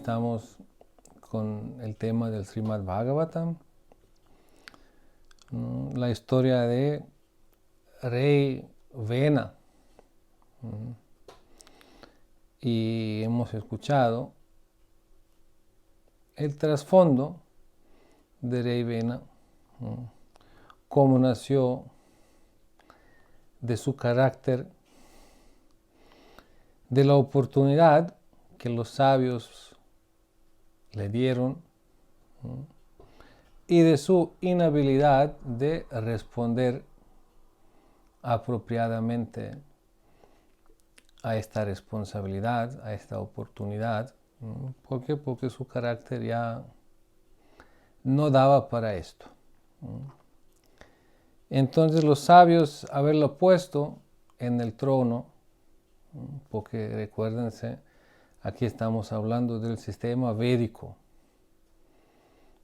estamos con el tema del Srimad Bhagavatam, la historia de Rey Vena. Y hemos escuchado el trasfondo de Rey Vena, cómo nació, de su carácter, de la oportunidad que los sabios le dieron y de su inhabilidad de responder apropiadamente a esta responsabilidad, a esta oportunidad. ¿Por qué? Porque su carácter ya no daba para esto. Entonces los sabios, haberlo puesto en el trono, porque recuérdense, aquí estamos hablando del sistema védico.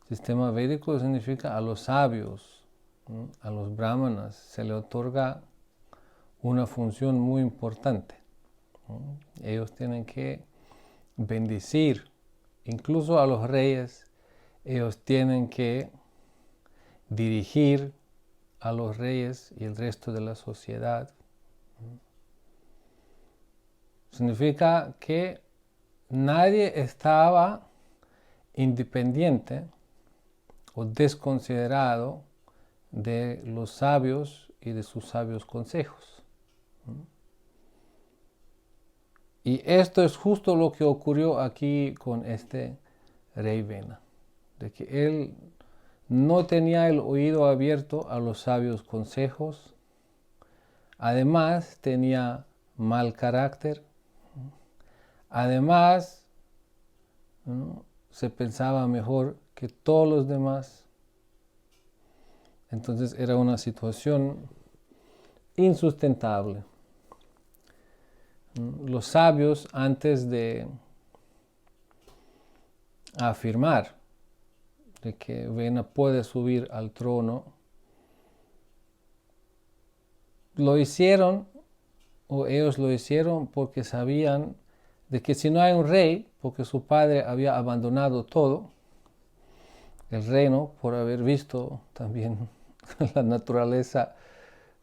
Sistema védico significa a los sabios, a los brahmanas, se le otorga una función muy importante. Ellos tienen que bendecir, incluso a los reyes, ellos tienen que dirigir a los reyes y el resto de la sociedad. Significa que nadie estaba independiente o desconsiderado de los sabios y de sus sabios consejos. Y esto es justo lo que ocurrió aquí con este Rey Vena, de que él no tenía el oído abierto a los sabios consejos, además tenía mal carácter, además se pensaba mejor que todos los demás. Entonces era una situación insustentable. Los sabios, antes de afirmar de que Vena puede subir al trono, lo hicieron, o ellos lo hicieron porque sabían de que si no hay un rey, porque su padre había abandonado todo, el reino, por haber visto también la naturaleza,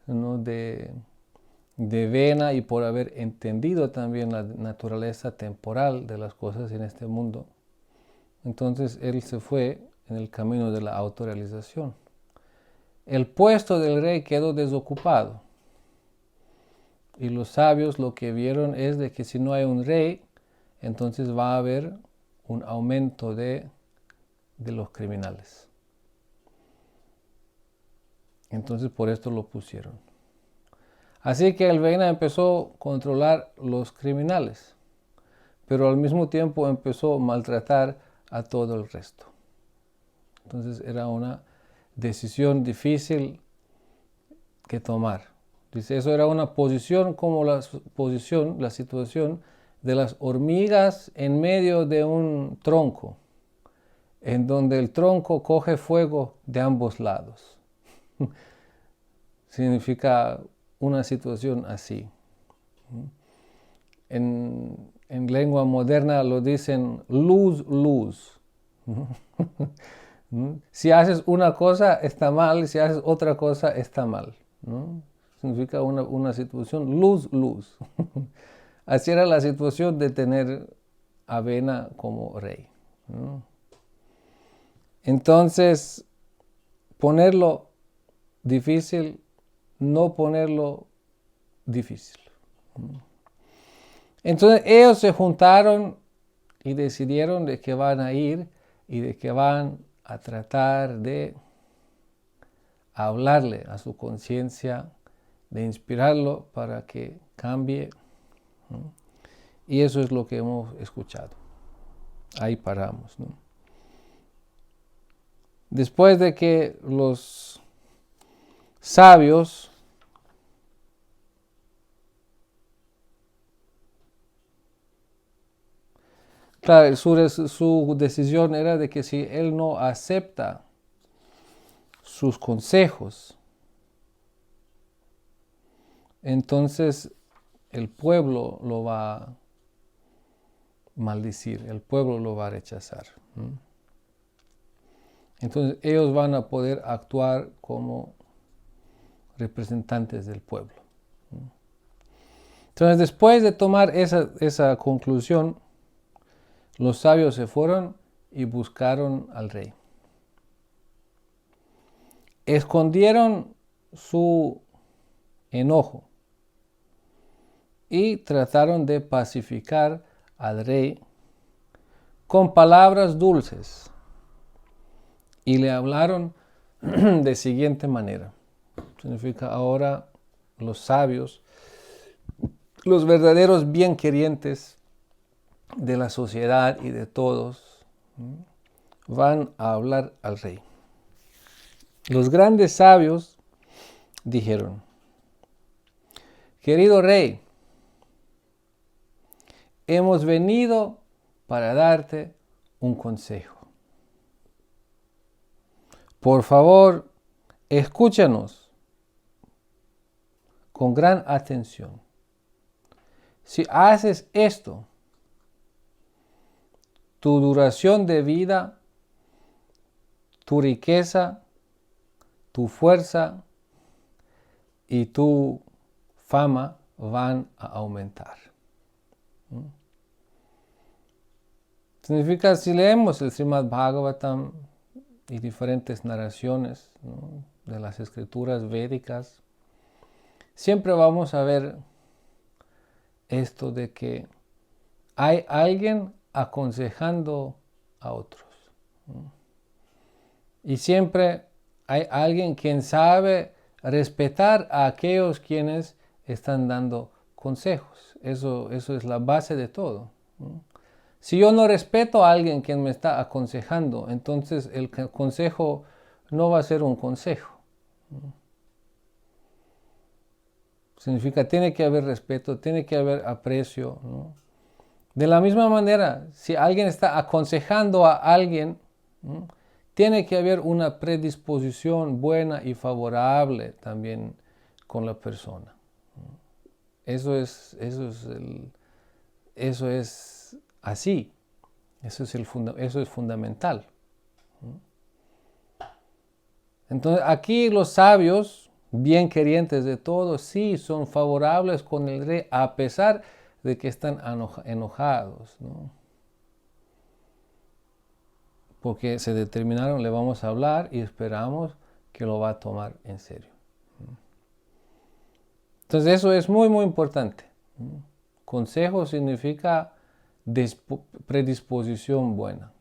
¿no?, de Vena, y por haber entendido también la naturaleza temporal de las cosas en este mundo. Entonces él se fue en el camino de la autorrealización. El puesto del rey quedó desocupado. Y los sabios lo que vieron es de que si no hay un rey, entonces va a haber un aumento de los criminales. Entonces por esto lo pusieron. Así que el Vena empezó a controlar los criminales, pero al mismo tiempo empezó a maltratar a todo el resto. Entonces era una decisión difícil que tomar. Dice, eso era una posición como la situación de las hormigas en medio de un tronco, en donde el tronco coge fuego de ambos lados. Significa una situación así. En lengua moderna lo dicen lose-lose. Si haces una cosa está mal, si haces otra cosa está mal, ¿no? Significa una situación lose-lose. Así era la situación de tener a Vena como rey, ¿no? Entonces, ponerlo difícil, no ponerlo difícil. Entonces ellos se juntaron y decidieron de que van a ir y de que van a tratar de hablarle a su conciencia, de inspirarlo para que cambie. Y eso es lo que hemos escuchado. Ahí paramos, ¿no? Después de que los sabios claro, su decisión era de que si él no acepta sus consejos, entonces el pueblo lo va maldecir, el pueblo lo va a rechazar. Entonces ellos van a poder actuar como representantes del pueblo. Entonces después de tomar esa conclusión, los sabios se fueron y buscaron al rey. Escondieron su enojo y trataron de pacificar al rey con palabras dulces y le hablaron de siguiente manera. Significa ahora los sabios, los verdaderos bienquerientes de la sociedad y de todos, van a hablar al rey. Los grandes sabios dijeron: querido rey, hemos venido para darte un consejo. Por favor, escúchanos con gran atención. Si haces esto, tu duración de vida, tu riqueza, tu fuerza y tu fama van a aumentar. Significa, si leemos el Srimad Bhagavatam y diferentes narraciones, ¿no?, de las escrituras védicas, siempre vamos a ver esto de que hay alguien aconsejando a otros, ¿no? Y siempre hay alguien quien sabe respetar a aquellos quienes están dando consejos. Eso es la base de todo, ¿no? Si yo no respeto a alguien quien me está aconsejando, entonces el consejo no va a ser un consejo, ¿no? Significa, tiene que haber respeto, tiene que haber aprecio, ¿no? De la misma manera, si alguien está aconsejando a alguien, ¿no?, tiene que haber una predisposición buena y favorable también con la persona. Eso es así. Eso es fundamental. Entonces aquí los sabios, bien querientes de todos, sí son favorables con el rey a pesar de que están enojados, ¿no? Porque se determinaron, le vamos a hablar y esperamos que lo va a tomar en serio. Entonces eso es muy, muy importante. Consejo significa predisposición buena,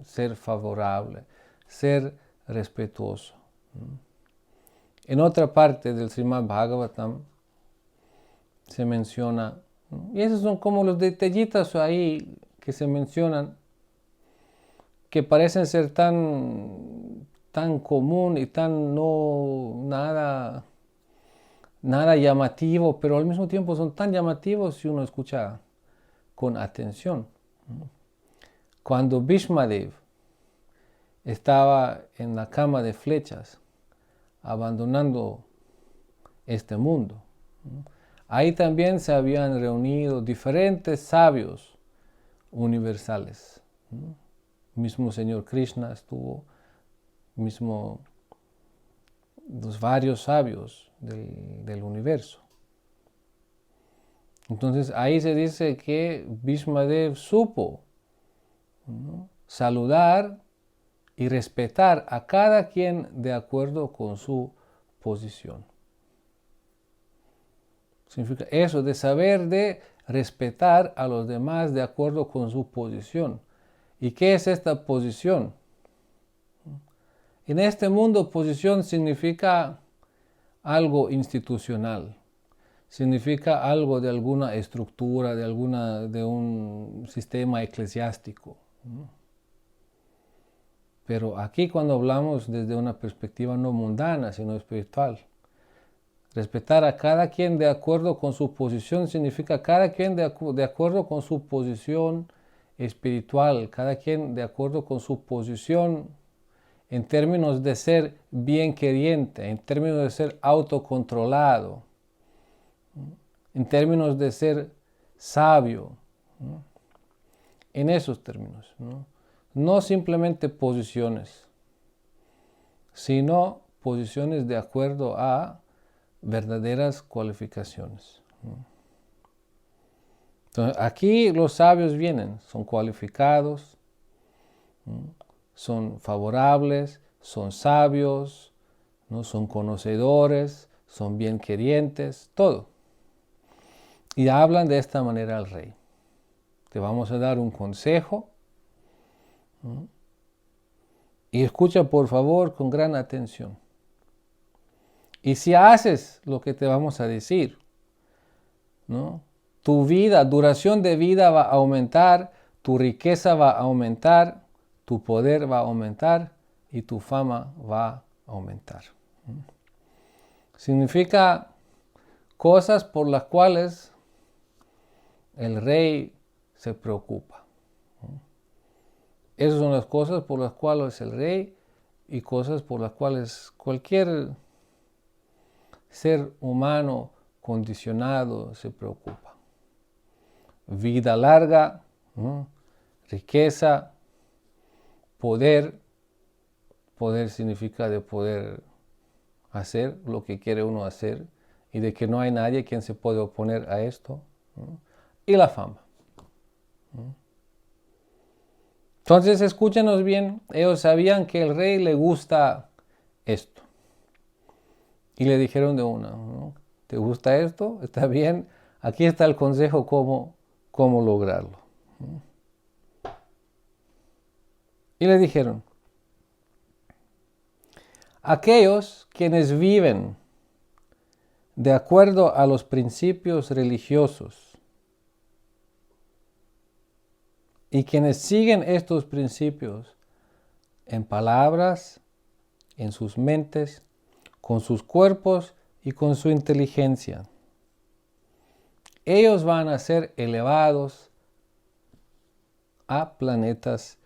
ser favorable, ser respetuoso. En otra parte del Srimad Bhagavatam se menciona, y esos son como los detallitos ahí que se mencionan, que parecen ser tan común y tan nada llamativo, pero al mismo tiempo son tan llamativos si uno escucha con atención. Cuando Bhishmadev estaba en la cama de flechas, abandonando este mundo, ahí también se habían reunido diferentes sabios universales. Mismo Señor Krishna estuvo, mismo los varios sabios del universo. Entonces ahí se dice que Bhishmadev supo, ¿no?, saludar y respetar a cada quien de acuerdo con su posición. Significa eso de saber de respetar a los demás de acuerdo con su posición. ¿Y qué es esta posición? En este mundo, posición significa algo institucional, significa algo de alguna estructura, de un sistema eclesiástico, ¿no? Pero aquí cuando hablamos desde una perspectiva no mundana, sino espiritual, respetar a cada quien de acuerdo con su posición significa cada quien de acuerdo con su posición espiritual, cada quien de acuerdo con su posición en términos de ser bien queriente, en términos de ser autocontrolado, en términos de ser sabio. en esos términos, ¿no? No simplemente posiciones, sino posiciones de acuerdo a verdaderas cualificaciones, ¿no? Entonces, aquí los sabios vienen, son cualificados, ¿no? Son favorables, son sabios, ¿no? Son conocedores, son bien querientes, todo. Y hablan de esta manera al rey. Te vamos a dar un consejo, ¿no? Y escucha por favor con gran atención. Y si haces lo que te vamos a decir, ¿no? Tu vida, duración de vida va a aumentar, tu riqueza va a aumentar, tu poder va a aumentar y tu fama va a aumentar. Significa cosas por las cuales el rey se preocupa. Esas son las cosas por las cuales el rey y cosas por las cuales cualquier ser humano condicionado se preocupa. Vida larga, ¿no? Riqueza, poder. Poder significa de poder hacer lo que quiere uno hacer y de que no hay nadie quien se puede oponer a esto, ¿no? Y la fama, ¿no? Entonces escúchenos bien, ellos sabían que al rey le gusta esto y le dijeron de una, ¿no? ¿Te gusta esto? Está bien, aquí está el consejo cómo lograrlo, ¿no? Y le dijeron, aquellos quienes viven de acuerdo a los principios religiosos y quienes siguen estos principios en palabras, en sus mentes, con sus cuerpos y con su inteligencia, ellos van a ser elevados a planetas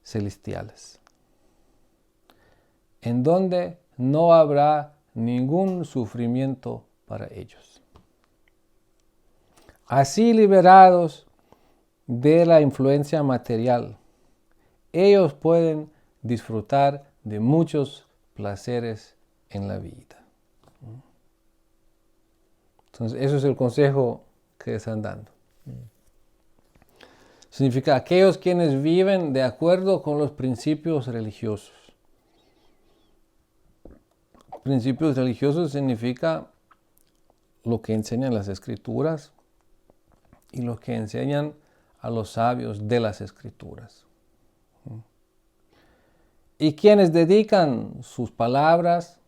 celestiales, en donde no habrá ningún sufrimiento para ellos. Así liberados de la influencia material, ellos pueden disfrutar de muchos placeres en la vida. Entonces, eso es el consejo que están dando. Significa aquellos quienes viven de acuerdo con los principios religiosos. Principios religiosos significa lo que enseñan las escrituras y lo que enseñan a los sabios de las escrituras. Y quienes dedican sus palabras,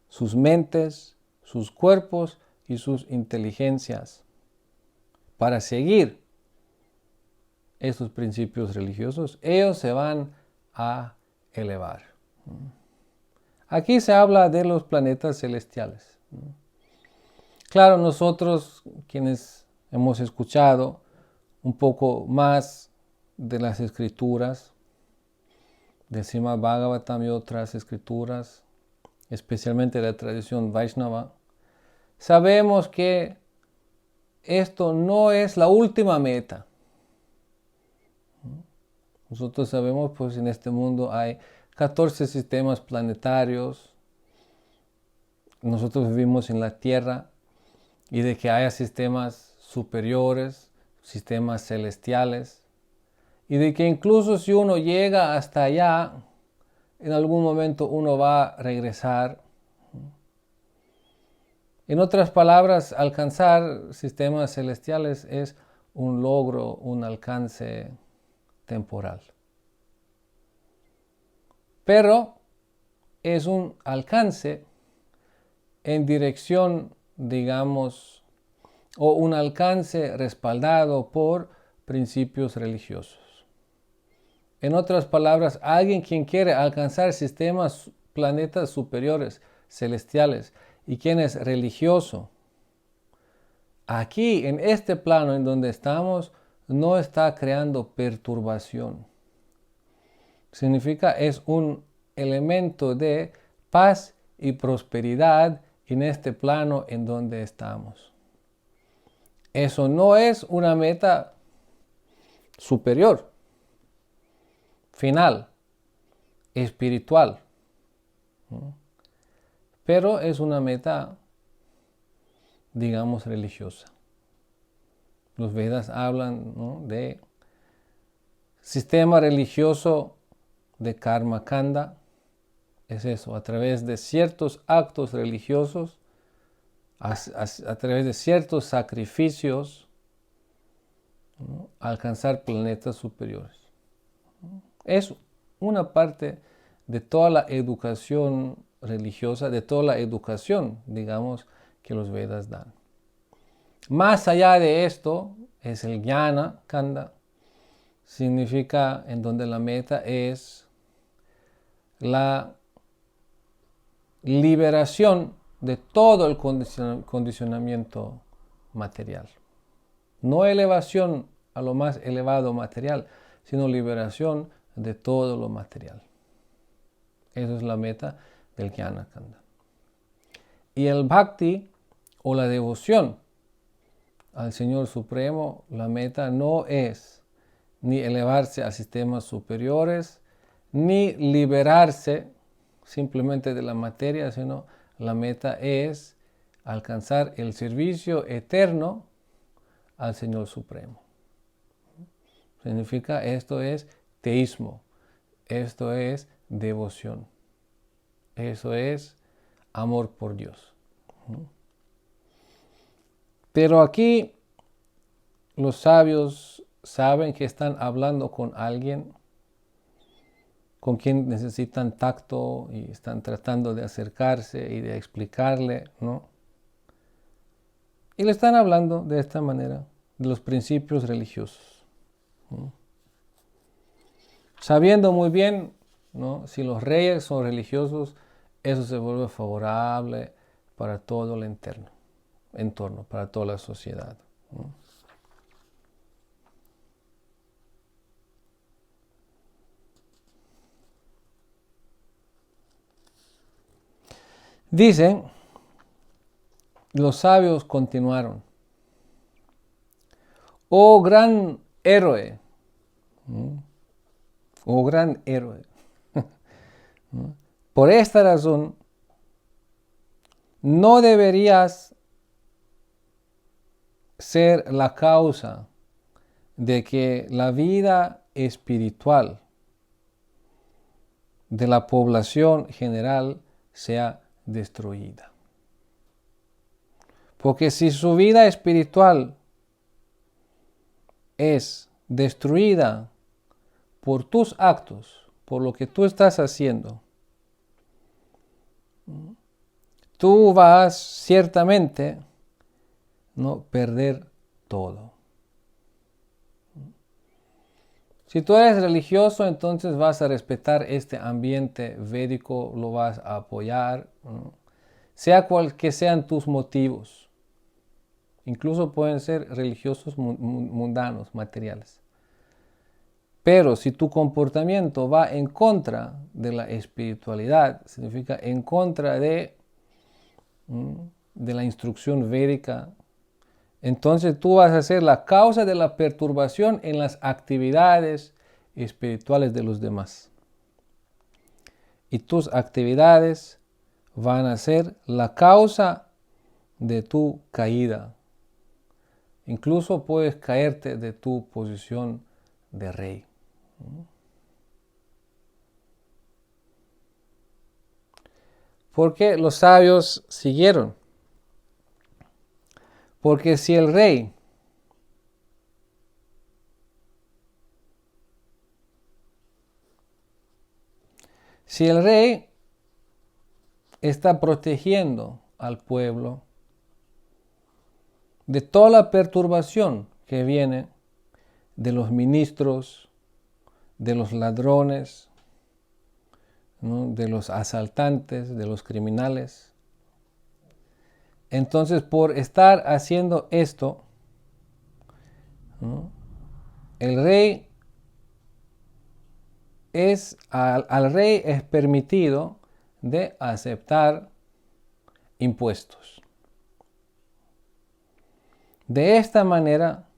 sus mentes, sus cuerpos y sus inteligencias para seguir estos principios religiosos, ellos se van a elevar. Aquí se habla de los planetas celestiales. Claro, nosotros quienes hemos escuchado un poco más de las escrituras, del Srimad Bhagavatam y otras escrituras, especialmente de la tradición Vaishnava, sabemos que esto no es la última meta. Nosotros sabemos, pues en este mundo hay 14 sistemas planetarios. Nosotros vivimos en la Tierra y de que haya sistemas superiores, sistemas celestiales, y de que incluso si uno llega hasta allá, en algún momento uno va a regresar. En otras palabras, alcanzar sistemas celestiales es un logro, un alcance temporal. Pero es un alcance en dirección, digamos, o un alcance respaldado por principios religiosos. En otras palabras, alguien quien quiere alcanzar sistemas, planetas superiores, celestiales, y quien es religioso, aquí en este plano en donde estamos, no está creando perturbación. Significa es un elemento de paz y prosperidad en este plano en donde estamos. Eso no es una meta superior, final, espiritual. Pero es una meta, digamos, religiosa. Los Vedas hablan, ¿no?, de sistema religioso de karma kanda. Es eso, a través de ciertos actos religiosos, a través de ciertos sacrificios, ¿no?, alcanzar planetas superiores. Es una parte de toda la educación religiosa, de toda la educación, digamos, que los Vedas dan. Más allá de esto es el Jnana Kanda, significa en donde la meta es la liberación de todo el condicionamiento material. No elevación a lo más elevado material, sino liberación de todo lo material. Esa es la meta del Jnana Kanda. Y el Bhakti o la devoción al Señor Supremo, la meta no es ni elevarse a sistemas superiores, ni liberarse simplemente de la materia, sino la meta es alcanzar el servicio eterno al Señor Supremo. Significa, esto es teísmo, esto es devoción, eso es amor por Dios. Pero aquí los sabios saben que están hablando con alguien con quien necesitan tacto y están tratando de acercarse y de explicarle, ¿no? Y le están hablando de esta manera, de los principios religiosos, ¿no? Sabiendo muy bien, ¿no?, si los reyes son religiosos, eso se vuelve favorable para todo el entorno, para toda la sociedad, ¿no? Dicen, los sabios continuaron: oh gran héroe, oh gran héroe, por esta razón no deberías ser la causa de que la vida espiritual de la población general sea destruida. Porque si su vida espiritual es destruida por tus actos, por lo que tú estás haciendo, tú vas ciertamente no perder todo. Si tú eres religioso, entonces vas a respetar este ambiente védico, lo vas a apoyar, ¿no?, sea cual que sean tus motivos. Incluso pueden ser religiosos mundanos, materiales. Pero si tu comportamiento va en contra de la espiritualidad, significa en contra de la instrucción védica, entonces tú vas a ser la causa de la perturbación en las actividades espirituales de los demás. Y tus actividades van a ser la causa de tu caída. Incluso puedes caerte de tu posición de rey. Porque los sabios siguieron. Porque si el rey está protegiendo al pueblo de toda la perturbación que viene de los ministros, de los ladrones, ¿no?, de los asaltantes, de los criminales. Entonces, por estar haciendo esto, ¿no?, el rey al rey es permitido de aceptar impuestos. De esta manera,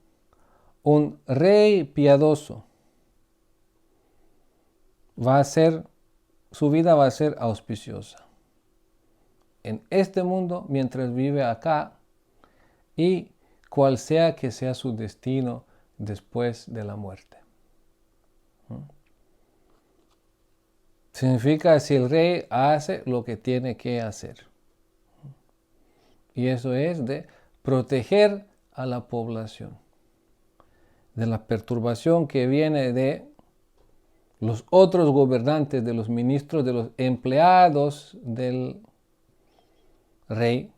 un rey piadoso su vida va a ser auspiciosa en este mundo mientras vive acá y cual sea que sea su destino después de la muerte. Significa si el rey hace lo que tiene que hacer. Y eso es de proteger a la población de la perturbación que viene de los otros gobernantes, de los ministros, de los empleados del rey,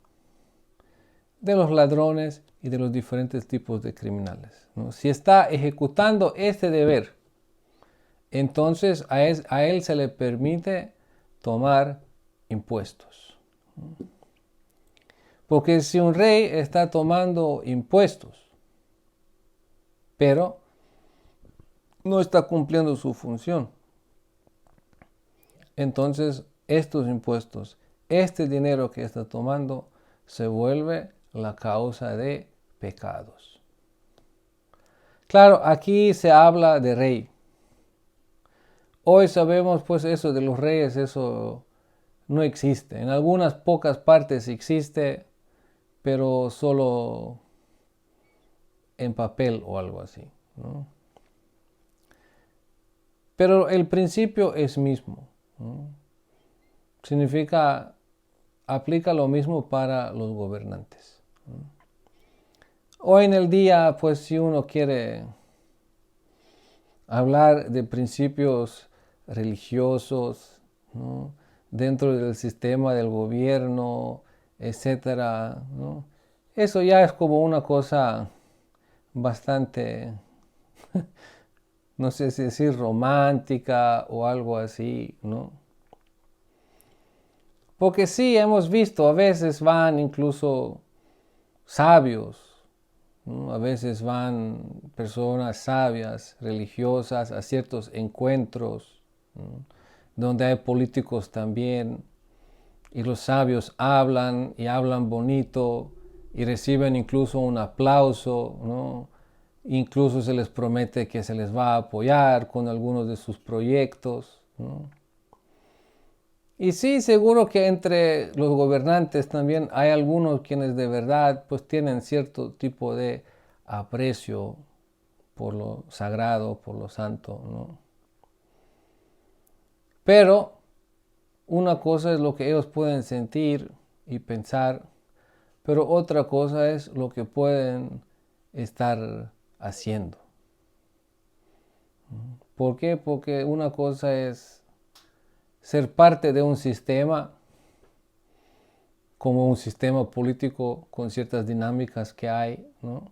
de los ladrones y de los diferentes tipos de criminales, ¿no? Si está ejecutando este deber, entonces a él se le permite tomar impuestos. Porque si un rey está tomando impuestos, pero no está cumpliendo su función, entonces estos impuestos, este dinero que está tomando, se vuelve la causa de pecados. Claro, aquí se habla de rey. Hoy sabemos pues eso de los reyes, eso no existe. En algunas pocas partes existe, pero solo en papel o algo así, ¿no? Pero el principio es mismo, ¿no? Significa, aplica lo mismo para los gobernantes, ¿no? Hoy en el día, pues si uno quiere hablar de principios religiosos, ¿no?, dentro del sistema del gobierno, etcétera, ¿no?, eso ya es como una cosa bastante, no sé si decir romántica o algo así, ¿no? Porque sí, hemos visto, a veces van incluso sabios, ¿no? A veces van personas sabias, religiosas, a ciertos encuentros, ¿no?, donde hay políticos también, y los sabios hablan y hablan bonito y reciben incluso un aplauso, ¿no? Incluso se les promete que se les va a apoyar con algunos de sus proyectos, ¿no? Y sí, seguro que entre los gobernantes también hay algunos quienes de verdad pues tienen cierto tipo de aprecio por lo sagrado, por lo santo, ¿no? Pero una cosa es lo que ellos pueden sentir y pensar, pero otra cosa es lo que pueden estar haciendo. ¿Por qué? Porque una cosa es ser parte de un sistema, como un sistema político con ciertas dinámicas que hay, ¿no?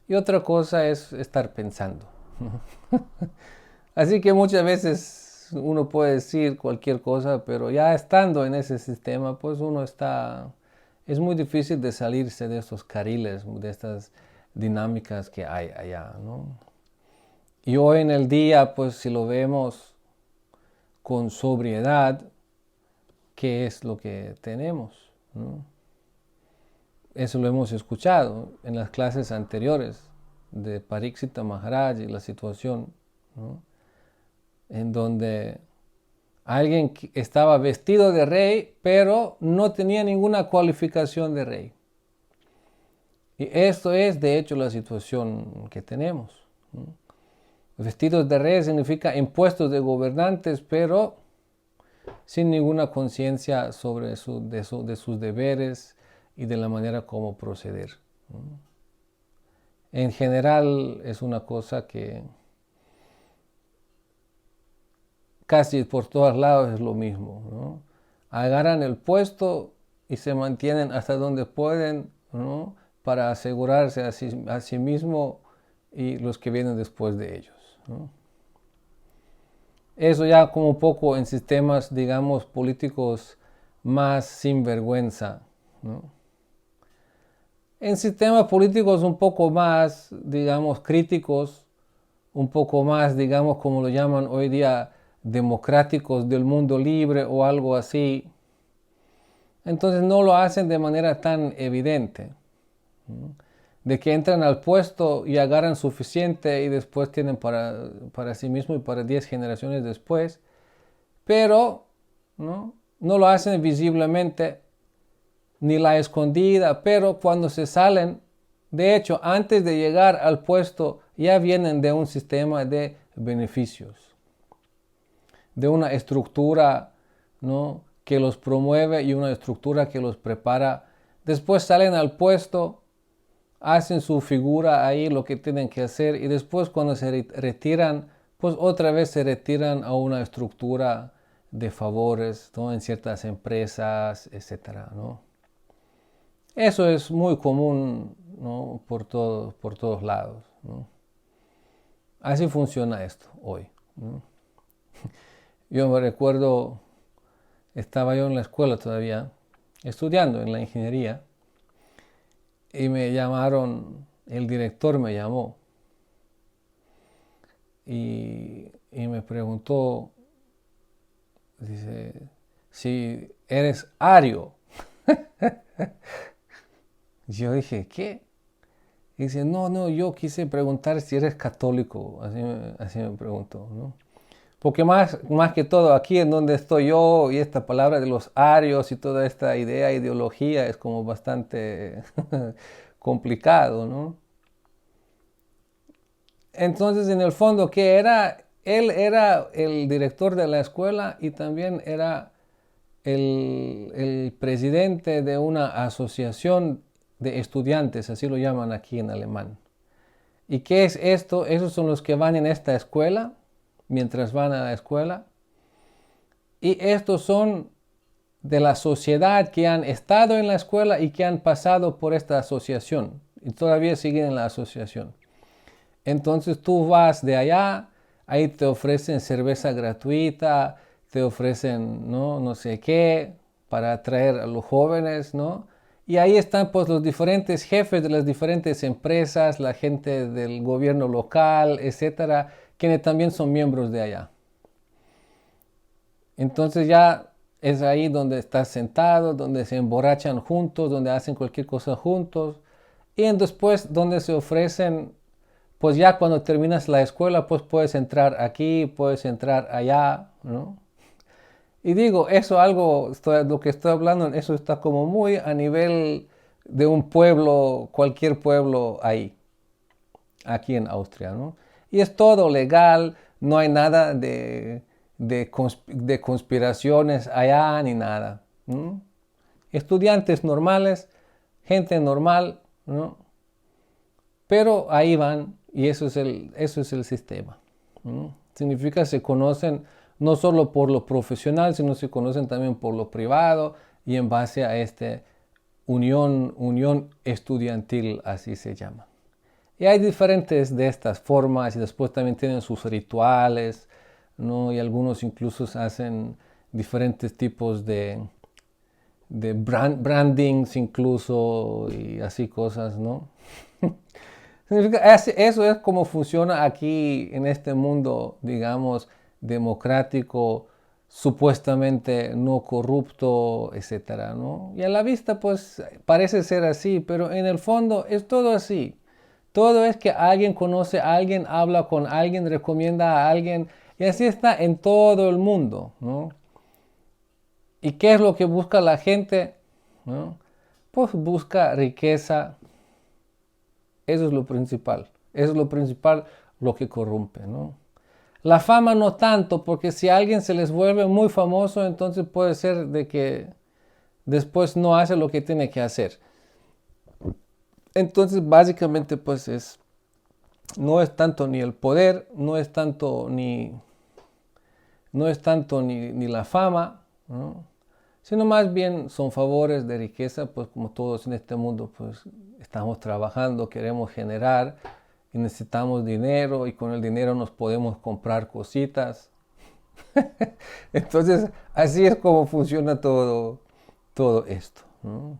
Y otra cosa es estar pensando, ¿no? Así que muchas veces uno puede decir cualquier cosa, pero ya estando en ese sistema, pues es muy difícil de salirse de estos carriles, de estas dinámicas que hay allá, ¿no? Y hoy en el día, pues si lo vemos con sobriedad, ¿qué es lo que tenemos, ¿no? Eso lo hemos escuchado en las clases anteriores de Parikshita Maharaj y la situación, ¿no?, en donde alguien estaba vestido de rey, pero no tenía ninguna cualificación de rey. Y esto es, de hecho, la situación que tenemos, ¿no? Vestidos de rey significa impuestos de gobernantes, pero sin ninguna conciencia sobre de sus deberes y de la manera como proceder, ¿no? En general es una cosa que casi por todos lados es lo mismo, ¿no? Agarran el puesto y se mantienen hasta donde pueden, ¿no?, para asegurarse a sí mismo y los que vienen después de ellos, ¿no? Eso ya como un poco en sistemas, digamos, políticos más sinvergüenza, ¿no? En sistemas políticos un poco más, digamos, críticos, un poco más, digamos, como lo llaman hoy día, democráticos del mundo libre o algo así, entonces no lo hacen de manera tan evidente, ¿no? de que entran al puesto y agarran suficiente y después tienen para sí mismo y para 10 generaciones después, pero no lo hacen visiblemente ni la escondida, pero cuando se salen, de hecho, antes de llegar al puesto, ya vienen de un sistema de beneficios, de una estructura, ¿no?, que los promueve y una estructura que los prepara. Después salen al puesto, hacen su figura ahí, lo que tienen que hacer, y después cuando se retiran, pues otra vez se retiran a una estructura de favores, ¿no?, en ciertas empresas, etcétera, ¿no? Eso es muy común, ¿no?, por todos lados, ¿no? Así funciona esto hoy, ¿no? Yo me recuerdo, estaba yo en la escuela todavía, estudiando en la ingeniería, y me llamaron, el director me llamó y me preguntó, dice, si eres ario. Yo dije, ¿qué? Y dice, no, yo quise preguntar si eres católico, así me preguntó, ¿no? Porque más que todo aquí en donde estoy yo y esta palabra de los arios y toda esta idea, ideología es como bastante complicado, ¿no? Entonces, en el fondo, ¿qué era? Él era el director de la escuela y también era el presidente de una asociación de estudiantes, así lo llaman aquí en alemán. ¿Y qué es esto? Esos son los que van en esta escuela, mientras van a la escuela. Y estos son de la sociedad que han estado en la escuela y que han pasado por esta asociación. Y todavía siguen en la asociación. Entonces tú vas de allá, ahí te ofrecen cerveza gratuita, te ofrecen no sé qué para atraer a los jóvenes, ¿no? Y ahí están pues los diferentes jefes de las diferentes empresas, la gente del gobierno local, etcétera, quienes también son miembros de allá. Entonces ya es ahí donde estás sentado, donde se emborrachan juntos, donde hacen cualquier cosa juntos. Y después donde se ofrecen, pues ya cuando terminas la escuela, pues puedes entrar aquí, puedes entrar allá, ¿no? Y digo, eso algo, lo que estoy hablando, eso está como muy a nivel de un pueblo, cualquier pueblo ahí, aquí en Austria, ¿no? Y es todo legal, no hay nada de conspiraciones allá ni nada, ¿no? Estudiantes normales, gente normal, ¿no? Pero ahí van y eso es el sistema, ¿no? Significa que se conocen no solo por lo profesional, sino se conocen también por lo privado y en base a esta unión estudiantil, así se llama. Y hay diferentes de estas formas y después también tienen sus rituales, ¿no? Y algunos incluso hacen diferentes tipos de brandings incluso y así cosas, ¿no? Eso es como funciona aquí en este mundo, digamos, democrático, supuestamente no corrupto, etcétera, ¿no? Y a la vista, pues, parece ser así, pero en el fondo es todo así. Todo es que alguien conoce a alguien, habla con alguien, recomienda a alguien, y así está en todo el mundo, ¿no? ¿Y qué es lo que busca la gente? ¿No? Pues busca riqueza. Eso es lo principal. Eso es lo principal, lo que corrompe, ¿no? La fama no tanto, porque si a alguien se les vuelve muy famoso, entonces puede ser de que después no hace lo que tiene que hacer. Entonces, básicamente, pues no es tanto ni el poder, no es tanto ni la fama, ¿no? Sino más bien son favores de riqueza, pues como todos en este mundo, pues estamos trabajando, queremos generar y necesitamos dinero y con el dinero nos podemos comprar cositas. Entonces, así es como funciona todo esto, ¿no?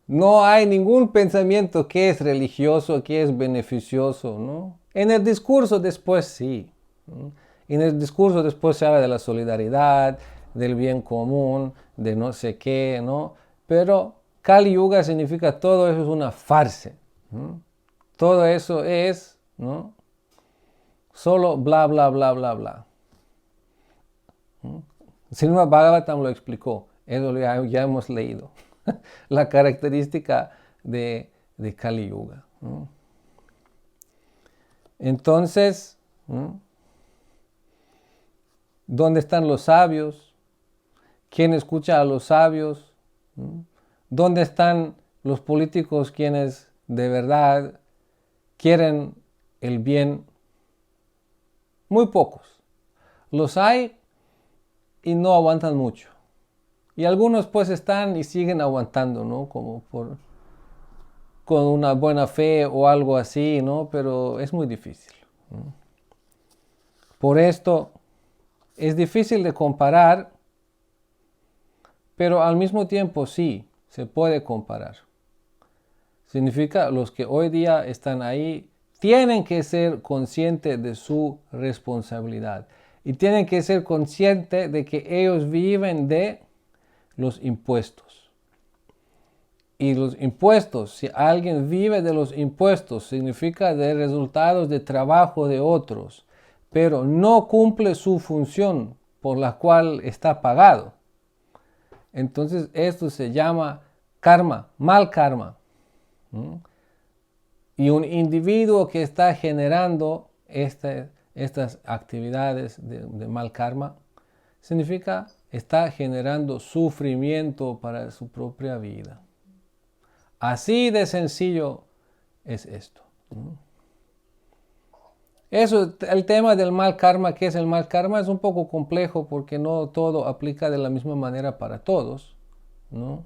No hay ningún pensamiento que es religioso, que es beneficioso, ¿no? En el discurso después sí, ¿no? En el discurso después se habla de la solidaridad, del bien común, de no sé qué, ¿no? Pero Kali Yuga significa todo eso es una farsa, ¿no? Todo eso es, ¿no?, solo bla, bla, bla, bla, bla. ¿No? Srimad Bhagavatam lo explicó, eso ya hemos leído. La característica de Kali Yuga, ¿no? Entonces, ¿no?, ¿dónde están los sabios? ¿Quién escucha a los sabios? ¿No? ¿Dónde están los políticos quienes de verdad quieren el bien? Muy pocos. Los hay y no aguantan mucho. Y algunos pues están y siguen aguantando, ¿no? Como con una buena fe o algo así, ¿no? Pero es muy difícil, ¿no? Por esto es difícil de comparar, pero al mismo tiempo sí, se puede comparar. Significa los que hoy día están ahí tienen que ser conscientes de su responsabilidad y tienen que ser conscientes de que ellos viven de los impuestos. Y los impuestos, si alguien vive de los impuestos, significa de resultados de trabajo de otros, pero no cumple su función por la cual está pagado. Entonces esto se llama karma, mal karma. Y un individuo que está generando estas actividades de mal karma, significa está generando sufrimiento para su propia vida. Así de sencillo es esto. Eso, el tema del mal karma, ¿qué es el mal karma? Es un poco complejo porque no todo aplica de la misma manera para todos, ¿no?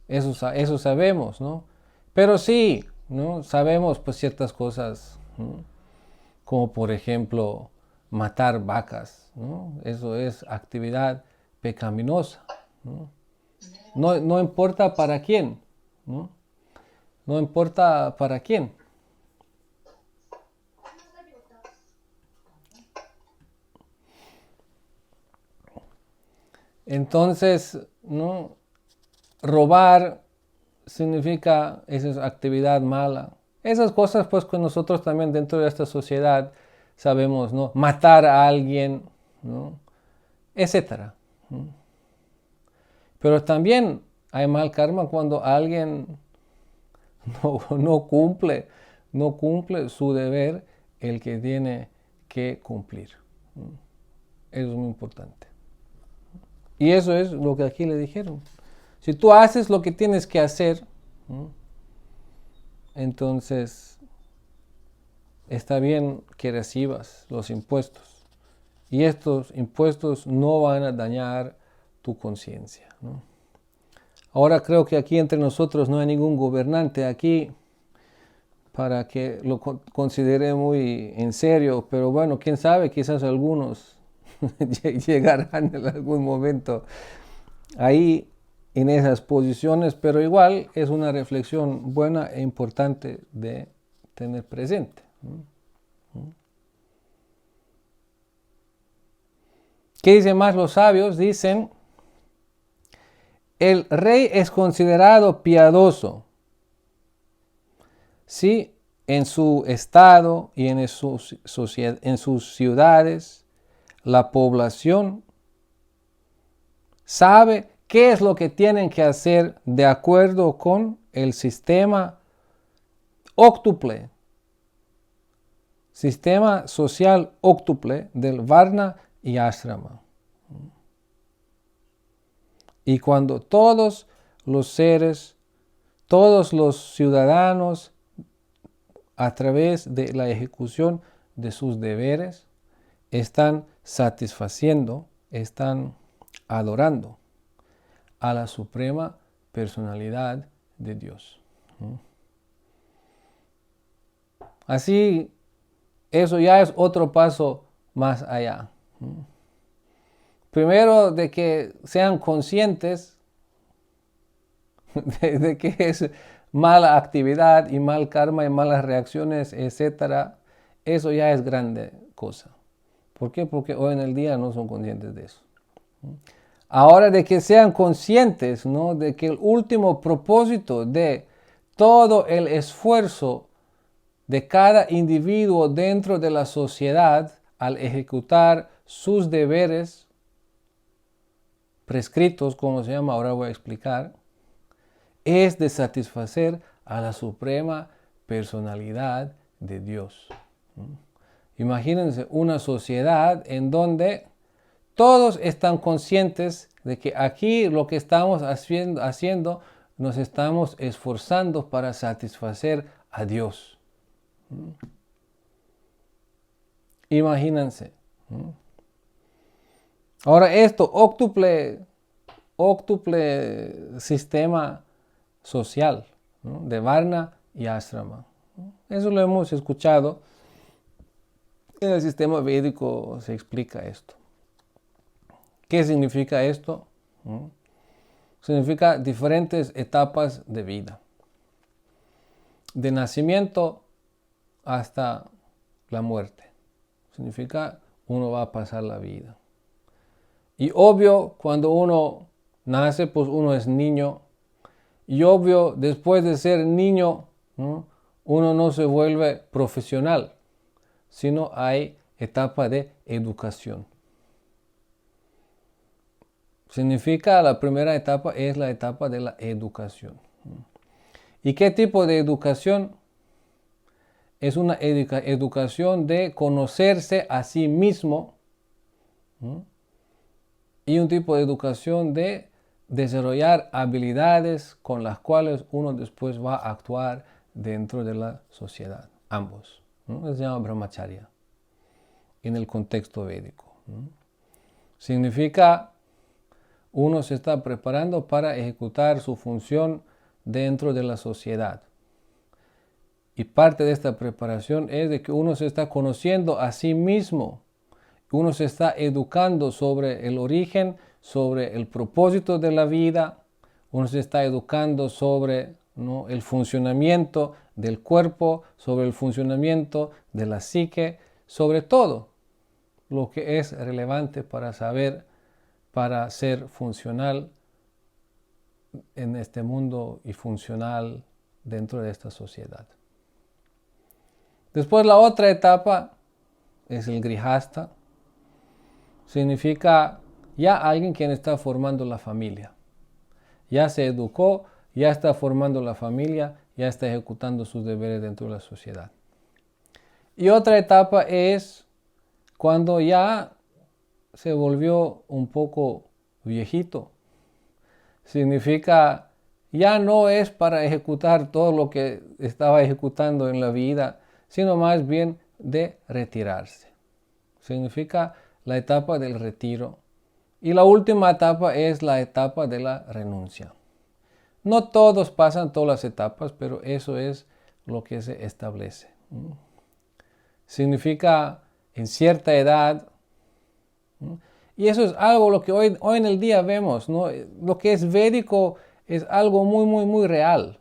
Eso sabemos, ¿no? Pero sí, ¿no?, sabemos pues ciertas cosas, ¿no?, como por ejemplo matar vacas, ¿no? Eso es actividad pecaminosa, ¿no? No importa para quién, ¿no? No importa para quién. Entonces, ¿no?, robar significa, esa es actividad mala. Esas cosas pues que nosotros también dentro de esta sociedad sabemos, ¿no? Matar a alguien, ¿no?, etcétera, ¿no? Pero también hay mal karma cuando alguien no cumple su deber, el que tiene que cumplir. Eso es muy importante. Y eso es lo que aquí le dijeron. Si tú haces lo que tienes que hacer, entonces está bien que recibas los impuestos. Y estos impuestos no van a dañar tu conciencia, ¿no? Ahora creo que aquí entre nosotros no hay ningún gobernante aquí para que lo considere muy en serio, pero bueno, quién sabe, quizás algunos llegarán en algún momento ahí en esas posiciones, pero igual es una reflexión buena e importante de tener presente. ¿Qué dicen más los sabios? Dicen: el rey es considerado piadoso si en su estado y en sus ciudades la población sabe qué es lo que tienen que hacer de acuerdo con el sistema óctuple, sistema social óctuple del Varna y Ashrama. Y cuando todos los seres, todos los ciudadanos, a través de la ejecución de sus deberes, están satisfaciendo, están adorando a la suprema personalidad de Dios. Así, eso ya es otro paso más allá. Primero, de que sean conscientes de que es mala actividad y mal karma y malas reacciones, etc. Eso ya es grande cosa. ¿Por qué? Porque hoy en el día no son conscientes de eso. Ahora, de que sean conscientes, ¿no?, de que el último propósito de todo el esfuerzo de cada individuo dentro de la sociedad al ejecutar sus deberes prescritos, como se llama, ahora voy a explicar, es de satisfacer a la suprema personalidad de Dios. Imagínense una sociedad en donde todos están conscientes de que aquí lo que estamos haciendo nos estamos esforzando para satisfacer a Dios. Imagínense. Ahora esto, óctuple sistema social, ¿no?, de Varna y Ashrama. Eso lo hemos escuchado. En el sistema védico se explica esto. ¿Qué significa esto? Significa diferentes etapas de vida. De nacimiento hasta la muerte. Significa uno va a pasar la vida. Y obvio, cuando uno nace, pues uno es niño. Y obvio, después de ser niño, ¿no?, uno no se vuelve profesional, sino hay etapa de educación. Significa la primera etapa es la etapa de la educación. ¿Y qué tipo de educación? Es una educación de conocerse a sí mismo, y un tipo de educación de desarrollar habilidades con las cuales uno después va a actuar dentro de la sociedad. Ambos. Se llama brahmacharya en el contexto védico. Significa uno se está preparando para ejecutar su función dentro de la sociedad. Y parte de esta preparación es de que uno se está conociendo a sí mismo. Uno se está educando sobre el origen, sobre el propósito de la vida. Uno se está educando sobre, ¿no?, el funcionamiento del cuerpo, sobre el funcionamiento de la psique, sobre todo lo que es relevante para saber, para ser funcional en este mundo y funcional dentro de esta sociedad. Después la otra etapa es el grihasta. Significa ya alguien quien está formando la familia. Ya se educó, ya está formando la familia, ya está ejecutando sus deberes dentro de la sociedad. Y otra etapa es cuando ya se volvió un poco viejito. Significa ya no es para ejecutar todo lo que estaba ejecutando en la vida, sino más bien de retirarse. Significa la etapa del retiro. Y la última etapa es la etapa de la renuncia. No todos pasan todas las etapas, pero eso es lo que se establece. Significa en cierta edad. Y eso es algo lo que hoy en el día vemos, ¿no? Lo que es védico es algo muy, muy, muy real.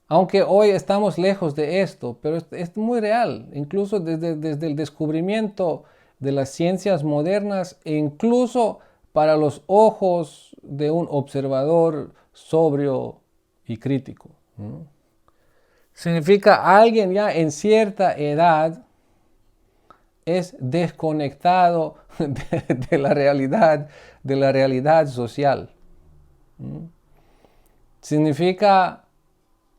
Aunque hoy estamos lejos de esto, pero es muy real. Incluso desde el descubrimiento de las ciencias modernas e incluso para los ojos de un observador sobrio y crítico. Significa alguien ya en cierta edad es desconectado de la realidad social. Significa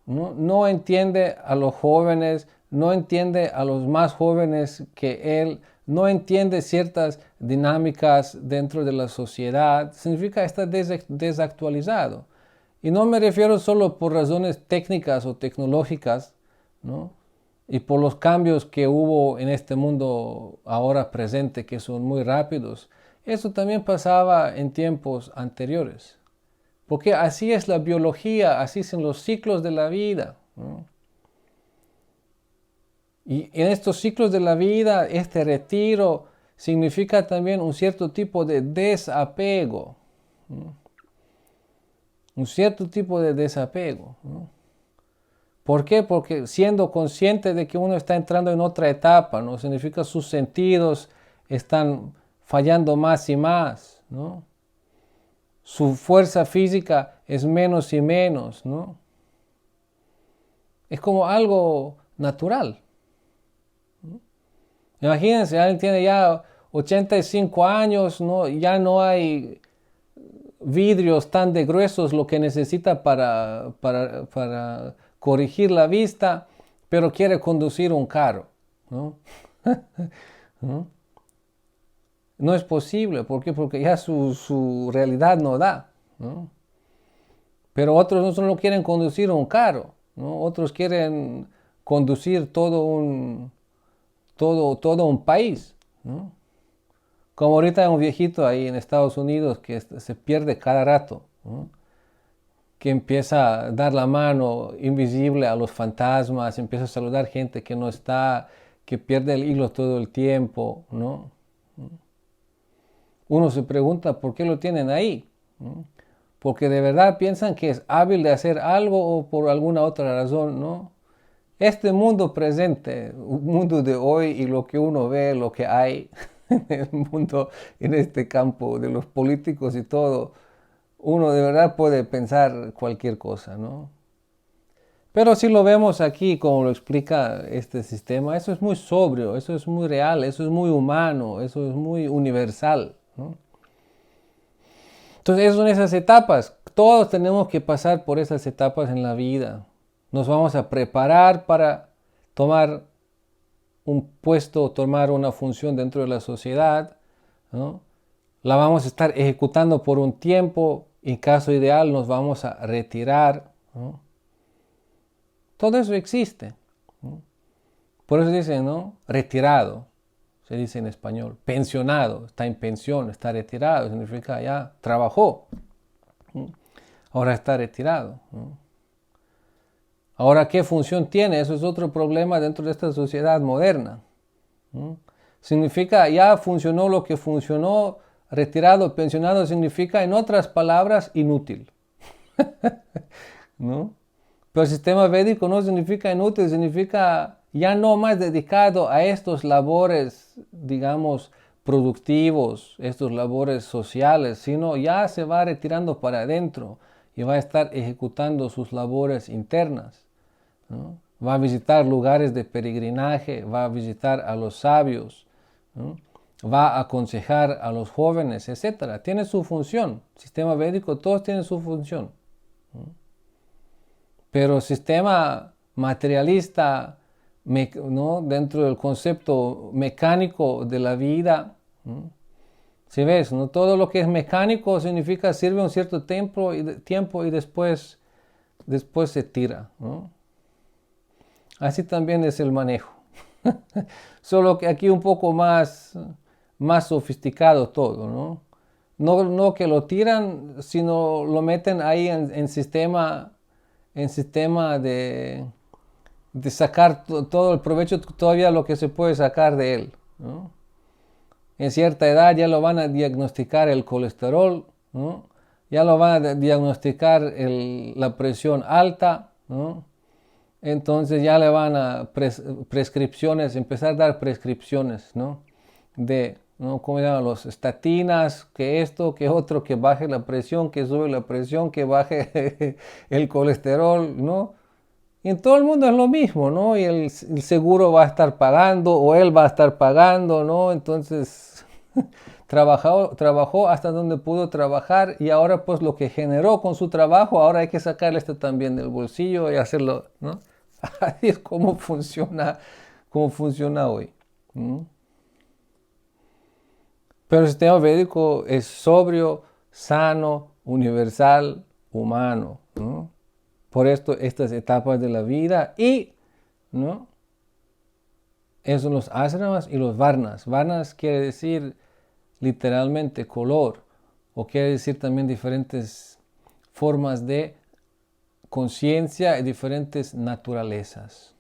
no entiende a los jóvenes, no entiende a los más jóvenes que él, no entiende ciertas dinámicas dentro de la sociedad. Significa estar desactualizado. Y no me refiero solo por razones técnicas o tecnológicas, ¿no?, y por los cambios que hubo en este mundo ahora presente, que son muy rápidos. Eso también pasaba en tiempos anteriores. Porque así es la biología, así son los ciclos de la vida, ¿no? Y en estos ciclos de la vida, este retiro significa también un cierto tipo de desapego, ¿no? Un cierto tipo de desapego, ¿no? ¿Por qué? Porque siendo consciente de que uno está entrando en otra etapa, ¿no? Significa sus sentidos están fallando más y más, ¿no? Su fuerza física es menos y menos, ¿no? Es como algo natural. Imagínense, alguien tiene ya 85 años, ¿no? Ya no hay vidrios tan de gruesos lo que necesita para corregir la vista, pero quiere conducir un carro, ¿no? ¿No? No es posible, ¿por qué? Porque ya su realidad no da, ¿no? Pero otros no solo quieren conducir un carro, ¿no? Otros quieren conducir todo un país, ¿no? Como ahorita hay un viejito ahí en Estados Unidos que se pierde cada rato, ¿no? Que empieza a dar la mano invisible a los fantasmas, empieza a saludar gente que no está, que pierde el hilo todo el tiempo, ¿no? Uno se pregunta por qué lo tienen ahí, ¿no? Porque de verdad piensan que es hábil de hacer algo o por alguna otra razón, ¿no? Este mundo presente, un mundo de hoy y lo que uno ve, lo que hay en el mundo, en este campo de los políticos y todo, uno de verdad puede pensar cualquier cosa, ¿no? Pero si lo vemos aquí, como lo explica este sistema, eso es muy sobrio, eso es muy real, eso es muy humano, eso es muy universal, ¿no? Entonces, esas son esas etapas. Todos tenemos que pasar por esas etapas en la vida. Nos vamos a preparar para tomar un puesto, tomar una función dentro de la sociedad, ¿no? La vamos a estar ejecutando por un tiempo. En caso ideal, nos vamos a retirar, ¿no? Todo eso existe, ¿no? Por eso dicen, ¿no? Retirado, se dice en español. Pensionado, está en pensión, está retirado, significa ya trabajó, ¿no? Ahora está retirado, ¿no? Ahora, ¿qué función tiene? Eso es otro problema dentro de esta sociedad moderna, ¿no? Significa, ya funcionó lo que funcionó, retirado, pensionado, significa, en otras palabras, inútil, ¿no? Pero el sistema védico no significa inútil, significa ya no más dedicado a estos labores, digamos, productivos, estos labores sociales, sino ya se va retirando para adentro y va a estar ejecutando sus labores internas, ¿no? Va a visitar lugares de peregrinaje, va a visitar a los sabios, ¿no? Va a aconsejar a los jóvenes, etc. Tiene su función. El sistema védico, todos tienen su función, ¿no? Pero el sistema materialista, ¿no? Dentro del concepto mecánico de la vida, ¿no? Si ves, ¿no? Todo lo que es mecánico significa sirve un cierto tiempo y después se tira, ¿no? Así también es el manejo. Solo que aquí un poco más sofisticado todo, ¿no? No que lo tiran, sino lo meten ahí en sistema de sacar todo el provecho, todavía lo que se puede sacar de él, ¿no? En cierta edad ya lo van a diagnosticar el colesterol, ¿no? Ya lo van a diagnosticar la presión alta, ¿no? Entonces ya le van a prescripciones, empezar a dar prescripciones, ¿no? ¿no? ¿Cómo se llaman? Los estatinas, que esto, que otro, que baje la presión, que sube la presión, que baje el colesterol, ¿no? Y en todo el mundo es lo mismo, ¿no? Y el seguro va a estar pagando o él va a estar pagando, ¿no? Entonces trabajó hasta donde pudo trabajar y ahora pues lo que generó con su trabajo, ahora hay que sacarle esto también del bolsillo y hacerlo, ¿no? Así es como funciona hoy, ¿no? Pero el sistema védico es sobrio, sano, universal, humano, ¿no? Por esto, estas etapas de la vida y, ¿no? Esos son los asramas y los varnas. Varnas quiere decir literalmente color, o quiere decir también diferentes formas de conciencia y diferentes naturalezas.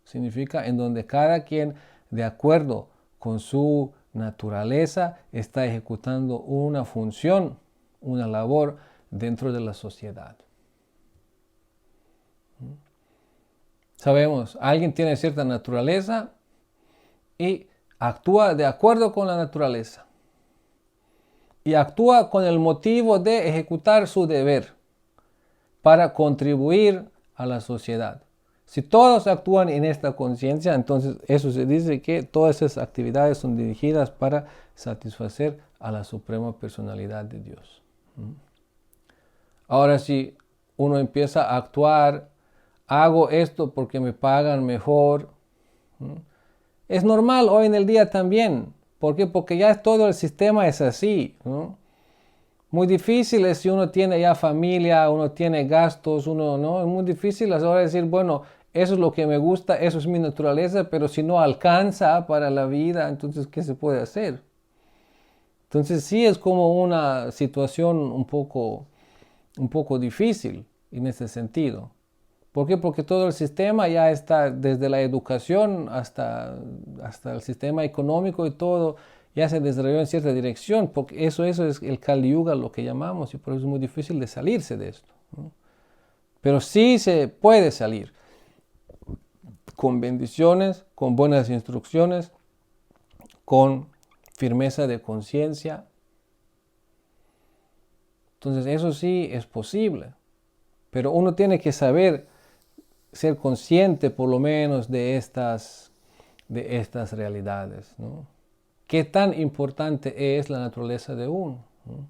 Significa en donde cada quien, de acuerdo con su naturaleza, está ejecutando una función, una labor dentro de la sociedad. Sabemos, alguien tiene cierta naturaleza y actúa de acuerdo con la naturaleza. Y actúa con el motivo de ejecutar su deber. para contribuir a la sociedad. Si todos actúan en esta conciencia, entonces eso se dice que todas esas actividades son dirigidas para satisfacer a la suprema personalidad de Dios. Ahora, si uno empieza a actuar, hago esto porque me pagan mejor, es normal hoy en el día también. ¿Por qué? Porque ya todo el sistema es así, ¿no? Muy difícil es si uno tiene ya familia, uno tiene gastos, uno no, es muy difícil ahora decir, bueno, eso es lo que me gusta, eso es mi naturaleza, pero si no alcanza para la vida, entonces, ¿qué se puede hacer? Entonces sí es como una situación un poco difícil en ese sentido. ¿Por qué? Porque todo el sistema ya está, desde la educación hasta el sistema económico y todo, ya se desarrolló en cierta dirección, porque eso es el Kali Yuga, lo que llamamos, y por eso es muy difícil de salirse de esto, ¿no? Pero sí se puede salir, con bendiciones, con buenas instrucciones, con firmeza de conciencia. Entonces eso sí es posible, pero uno tiene que saber ser consciente por lo menos de estas realidades, ¿no? Qué tan importante es la naturaleza de uno, ¿no?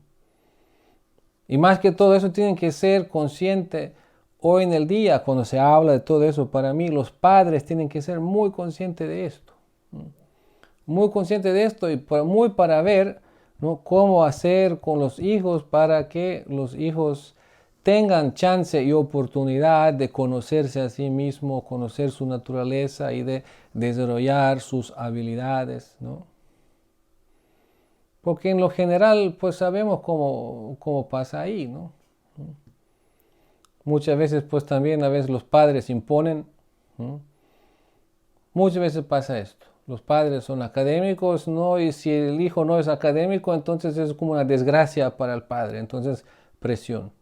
Y más que todo eso tienen que ser conscientes hoy en el día, cuando se habla de todo eso. Para mí los padres tienen que ser muy conscientes de esto, ¿no? Muy conscientes de esto y muy para ver, ¿no?, cómo hacer con los hijos para que los hijos tengan chance y oportunidad de conocerse a sí mismos, conocer su naturaleza y de desarrollar sus habilidades, ¿no? Porque en lo general, pues sabemos cómo pasa ahí, ¿no? Muchas veces, pues también a veces los padres imponen, ¿no? Muchas veces pasa esto. Los padres son académicos, ¿no? Y si el hijo no es académico, entonces es como una desgracia para el padre. Entonces, presión.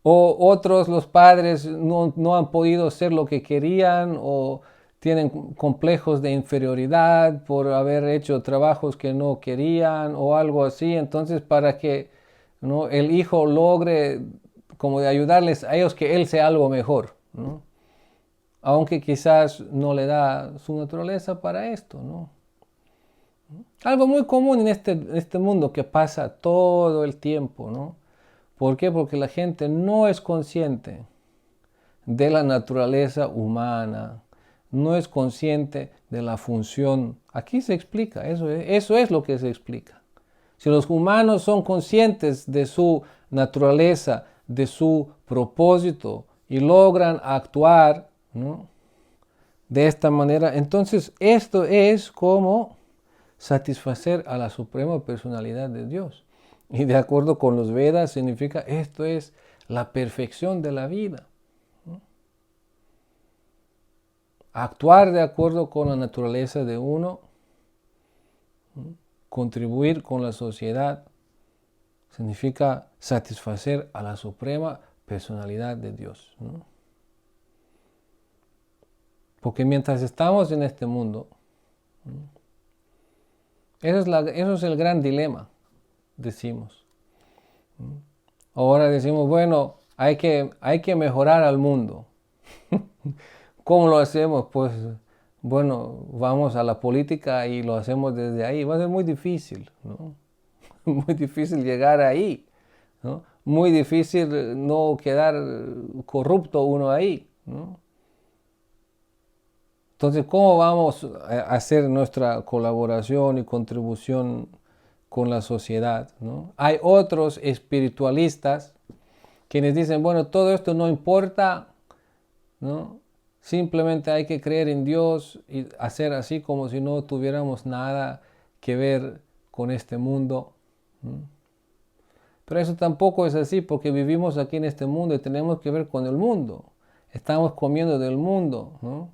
O otros, los padres no han podido ser lo que querían o tienen complejos de inferioridad por haber hecho trabajos que no querían o algo así. Entonces, para que, ¿no?, el hijo logre como de ayudarles a ellos que él sea algo mejor, ¿no?, aunque quizás no le da su naturaleza para esto, ¿no? Algo muy común en este mundo que pasa todo el tiempo, ¿no? ¿Por qué? Porque la gente no es consciente de la naturaleza humana, no es consciente de la función. Aquí se explica, eso es lo que se explica. Si los humanos son conscientes de su naturaleza, de su propósito y logran actuar, ¿no?, de esta manera, entonces esto es como satisfacer a la suprema personalidad de Dios. Y de acuerdo con los Vedas significa esto es la perfección de la vida, ¿no? Actuar de acuerdo con la naturaleza de uno, ¿no?, contribuir con la sociedad, significa satisfacer a la suprema personalidad de Dios, ¿no? Porque mientras estamos en este mundo, ¿no?, eso es el gran dilema, decimos. Ahora decimos, bueno, hay que mejorar al mundo. ¿Cómo lo hacemos? Pues, bueno, vamos a la política y lo hacemos desde ahí. Va a ser muy difícil, ¿no? Muy difícil llegar ahí, ¿no? Muy difícil no quedar corrupto uno ahí, ¿no? Entonces, ¿cómo vamos a hacer nuestra colaboración y contribución con la sociedad, ¿no? Hay otros espiritualistas quienes dicen, bueno, todo esto no importa, ¿no? Simplemente hay que creer en Dios y hacer así como si no tuviéramos nada que ver con este mundo, ¿no? Pero eso tampoco es así, porque vivimos aquí en este mundo y tenemos que ver con el mundo. Estamos comiendo del mundo, ¿no?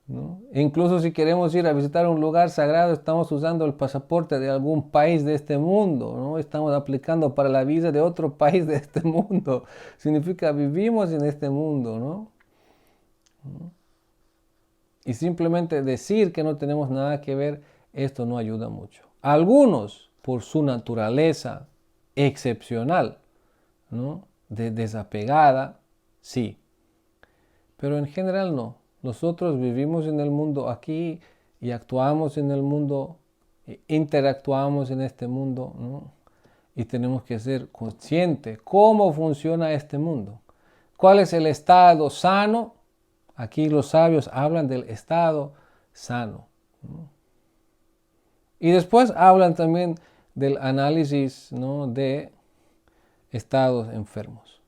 ¿No? E incluso si queremos ir a visitar un lugar sagrado, estamos usando el pasaporte de algún país de este mundo, ¿no? Estamos aplicando para la visa de otro país de este mundo. Significa vivimos en este mundo, ¿no? Y simplemente decir que no tenemos nada que ver, esto no ayuda mucho. Algunos, por su naturaleza excepcional, ¿no?, de desapegada, sí. Pero en general no. Nosotros vivimos en el mundo aquí y actuamos en el mundo, interactuamos en este mundo, ¿no? Y tenemos que ser conscientes cómo funciona este mundo. ¿Cuál es el estado sano? Aquí los sabios hablan del estado sano, ¿no? Y después hablan también del análisis, ¿no?, de estados enfermos.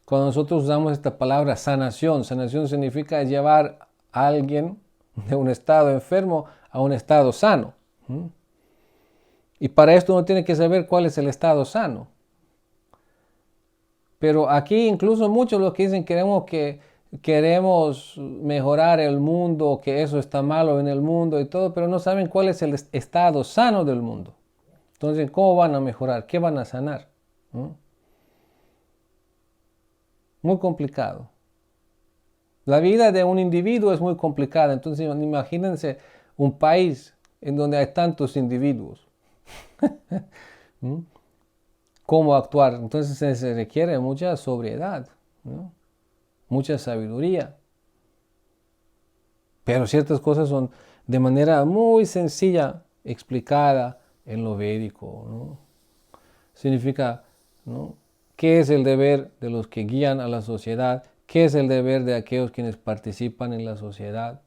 Cuando nosotros usamos esta palabra sanación, sanación significa llevar a alguien de un estado enfermo a un estado sano. Y para esto uno tiene que saber cuál es el estado sano. Pero aquí incluso muchos los que dicen queremos mejorar el mundo, que eso está malo en el mundo y todo, pero no saben cuál es el estado sano del mundo. Entonces, ¿cómo van a mejorar? ¿Qué van a sanar? Muy complicado. La vida de un individuo es muy complicada. Entonces, imagínense un país en donde hay tantos individuos. ¿Cómo actuar? Entonces se requiere mucha sobriedad, ¿no? Mucha sabiduría. Pero ciertas cosas son de manera muy sencilla explicada en lo védico, ¿no? Significa, ¿no?, qué es el deber de los que guían a la sociedad, qué es el deber de aquellos quienes participan en la sociedad.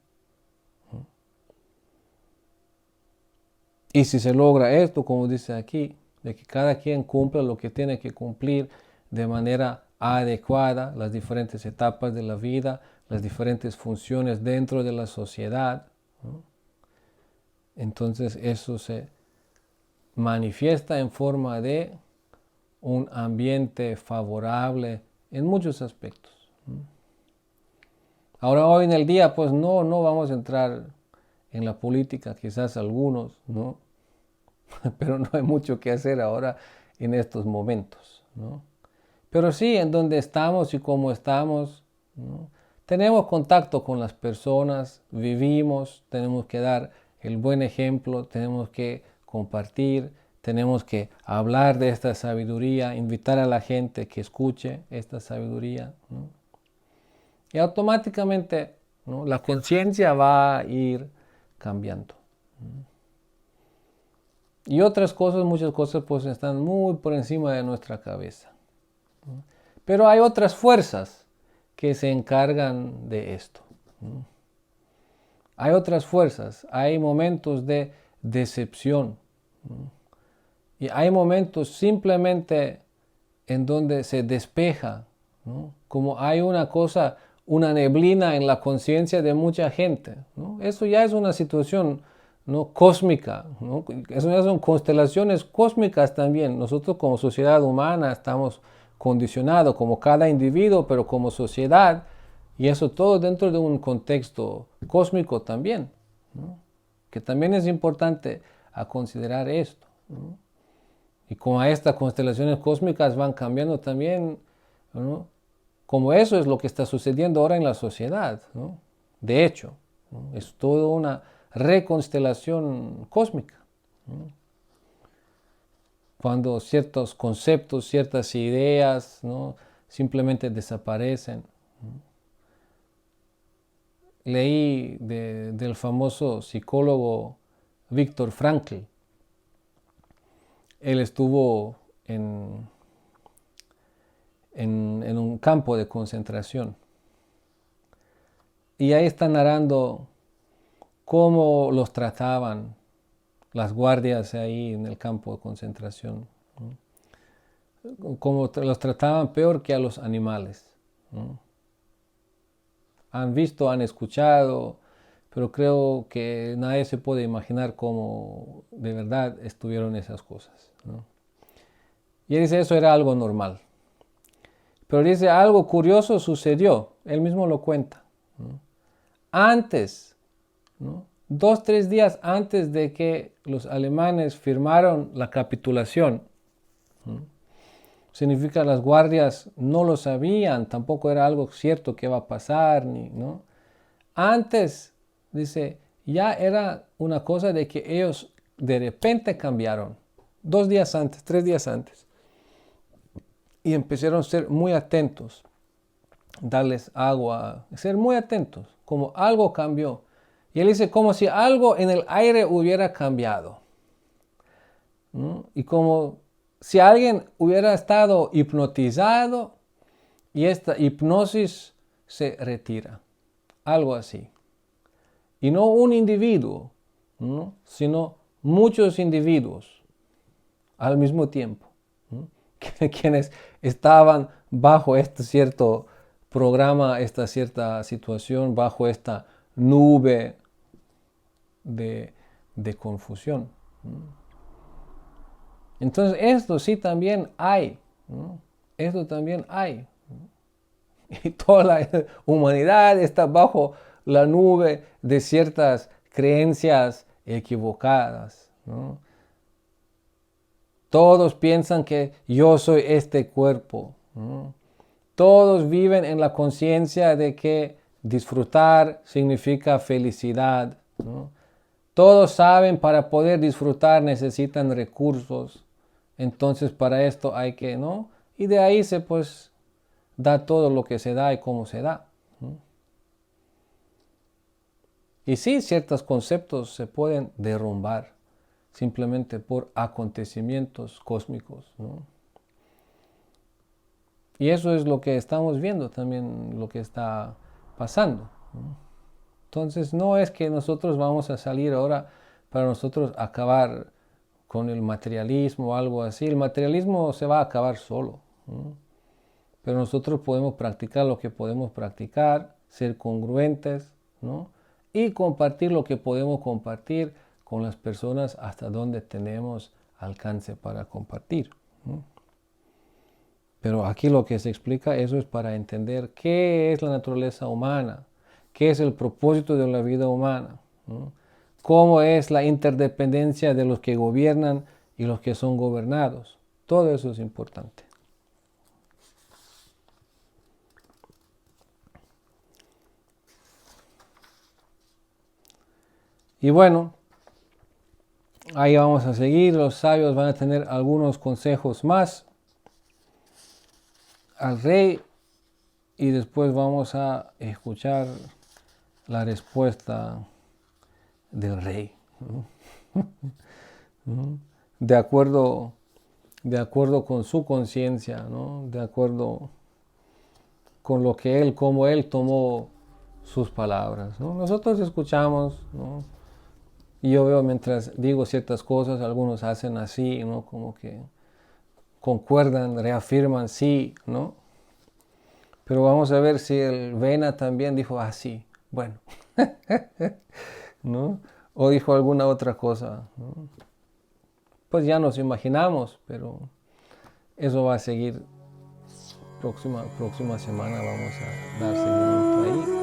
Y si se logra esto, como dice aquí, de que cada quien cumpla lo que tiene que cumplir de manera adecuada, las diferentes etapas de la vida, las diferentes funciones dentro de la sociedad, ¿no?, entonces eso se manifiesta en forma de un ambiente favorable en muchos aspectos. Ahora, hoy en el día, pues no vamos a entrar en la política, quizás algunos, ¿no? Pero no hay mucho que hacer ahora en estos momentos, ¿no? Pero sí, en donde estamos y cómo estamos, ¿no?, tenemos contacto con las personas, vivimos, tenemos que dar el buen ejemplo, tenemos que compartir, tenemos que hablar de esta sabiduría, invitar a la gente que escuche esta sabiduría, ¿no? Y automáticamente, ¿no?, la conciencia va a ir cambiando. Y otras cosas, muchas cosas, pues están muy por encima de nuestra cabeza. Pero hay otras fuerzas que se encargan de esto. Hay otras fuerzas, hay momentos de decepción. Y hay momentos simplemente en donde se despeja, ¿no?, como hay una cosa, una neblina en la conciencia de mucha gente, ¿no? Eso ya es una situación, ¿no?, cósmica, ¿no? Eso ya son constelaciones cósmicas también. Nosotros como sociedad humana estamos condicionados como cada individuo, pero como sociedad, y eso todo dentro de un contexto cósmico también, ¿no?, que también es importante a considerar esto, ¿no? Y como estas constelaciones cósmicas van cambiando también, ¿no?, como eso es lo que está sucediendo ahora en la sociedad, ¿no? De hecho, ¿no?, es toda una reconstelación cósmica, ¿no?, cuando ciertos conceptos, ciertas ideas, ¿no?, simplemente desaparecen, ¿no? Leí del famoso psicólogo Viktor Frankl. Él estuvo en un campo de concentración. Y ahí está narrando cómo los trataban las guardias ahí en el campo de concentración, ¿no?, cómo los trataban peor que a los animales, ¿no? Han visto, han escuchado, pero creo que nadie se puede imaginar cómo de verdad estuvieron esas cosas, ¿no? Y él dice, eso era algo normal. Pero dice, algo curioso sucedió, él mismo lo cuenta, ¿no?, antes, ¿no?, 2-3 días antes de que los alemanes firmaron la capitulación, ¿no?, significa las guardias no lo sabían, tampoco era algo cierto que iba a pasar, ¿no? Antes, dice, ya era una cosa de que ellos de repente cambiaron, 2 días antes, 3 días antes. y empezaron a ser muy atentos, darles agua, ser muy atentos, como algo cambió. Y él dice, como si algo en el aire hubiera cambiado, ¿no? Y como si alguien hubiera estado hipnotizado y esta hipnosis se retira, algo así. Y no un individuo, ¿no? Sino muchos individuos al mismo tiempo, ¿no? Quienes estaban bajo este cierto programa, esta cierta situación, bajo esta nube de confusión, ¿no? Entonces esto sí también hay, ¿no? Esto también hay, ¿no? Y toda la humanidad está bajo la nube de ciertas creencias equivocadas, ¿no? Todos piensan que yo soy este cuerpo, ¿no? Todos viven en la conciencia de que disfrutar significa felicidad, ¿no? Todos saben para poder disfrutar necesitan recursos, entonces para esto hay que, ¿no? Y de ahí se pues da todo lo que se da y cómo se da, ¿no? Y sí, ciertos conceptos se pueden derrumbar simplemente por acontecimientos cósmicos, ¿no? Y eso es lo que estamos viendo también, lo que está pasando, ¿no? Entonces no es que nosotros vamos a salir ahora para nosotros acabar con el materialismo o algo así. El materialismo se va a acabar solo, ¿no? Pero nosotros podemos practicar lo que podemos practicar, ser congruentes, ¿no? Y compartir lo que podemos compartir con las personas hasta donde tenemos alcance para compartir, ¿no? Pero aquí lo que se explica, eso es para entender qué es la naturaleza humana, qué es el propósito de la vida humana, ¿no? Cómo es la interdependencia de los que gobiernan y los que son gobernados. Todo eso es importante. Y bueno, ahí vamos a seguir. Los sabios van a tener algunos consejos más al rey y después vamos a escuchar la respuesta del rey, ¿no? De acuerdo con su conciencia, ¿no? De acuerdo con lo que él, como él tomó sus palabras, ¿no? Nosotros escuchamos, ¿no? Y yo veo mientras digo ciertas cosas, algunos hacen así, ¿no? Como que concuerdan, reafirman, sí, ¿no? Pero vamos a ver si el Vena también dijo así, bueno, ¿no? O dijo alguna otra cosa, ¿no? Pues ya nos imaginamos, pero eso va a seguir próxima semana, vamos a dar seguimiento ahí.